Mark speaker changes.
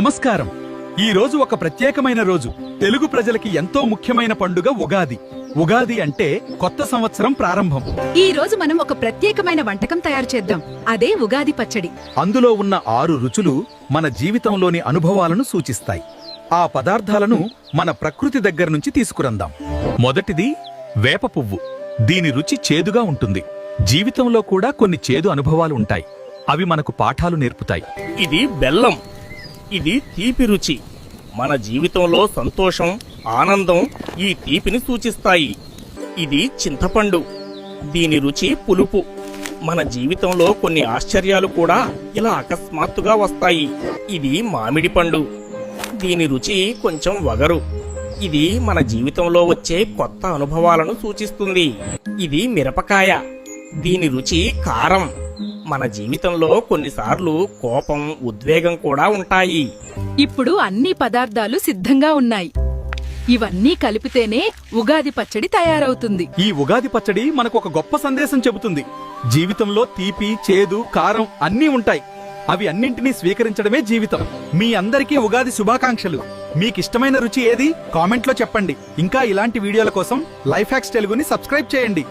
Speaker 1: నమస్కారం. ఈ రోజు ఒక ప్రత్యేకమైన రోజు. తెలుగు ప్రజలకి ఎంతో ముఖ్యమైన పండుగ ఉగాది. ఉగాది అంటే కొత్త సంవత్సరం ప్రారంభం.
Speaker 2: ఈ రోజు మనం ఒక ప్రత్యేకమైన వంటకం తయారు చేద్దాం. అదే ఉగాది పచ్చడి.
Speaker 1: అందులో ఉన్న 6 రుచులు మన జీవితంలోని అనుభవాలను సూచిస్తాయి. ఆ పదార్థాలను మన ప్రకృతి దగ్గర నుంచి తీసుకురందాం. మొదటిది వేప పువ్వు. దీని రుచి చేదుగా ఉంటుంది. జీవితంలో కూడా కొన్ని చేదు అనుభవాలు ఉంటాయి. అవి మనకు పాఠాలు నేర్పుతాయి.
Speaker 3: ఇది బెల్లం. ఇది తీపి రుచి. మన జీవితంలో సంతోషం, ఆనందం ఈ తీపిని సూచిస్తాయి. ఇది చింతపండు. దీని రుచి పులుపు. మన జీవితంలో కొన్ని ఆశ్చర్యాలు కూడా ఇలా అకస్మాత్తుగా వస్తాయి. ఇది మామిడి పండు. దీని రుచి కొంచెం వగరు. ఇది మన జీవితంలో వచ్చే కొత్త అనుభవాలను సూచిస్తుంది. ఇది మిరపకాయ. దీని రుచి కారం. మన జీవితంలో కొన్నిసార్లు కోపం, ఉద్వేగం కూడా ఉంటాయి.
Speaker 2: ఇప్పుడు అన్ని పదార్థాలు సిద్ధంగా ఉన్నాయి. ఇవన్నీ కలిపితేనే ఉగాది పచ్చడి తయారవుతుంది.
Speaker 1: ఈ ఉగాది పచ్చడి మనకు ఒక గొప్ప సందేశం చెబుతుంది. జీవితంలో తీపి, చేదు, కారం అన్నీ ఉంటాయి. అవి అన్నింటినీ స్వీకరించడమే జీవితం. మీ అందరికీ ఉగాది శుభాకాంక్షలు. మీకిష్టమైన రుచి ఏది? కామెంట్లో చెప్పండి. ఇంకా ఇలాంటి వీడియోల కోసం లైఫ్ హ్యాక్స్ తెలుగుని సబ్స్క్రైబ్ చేయండి.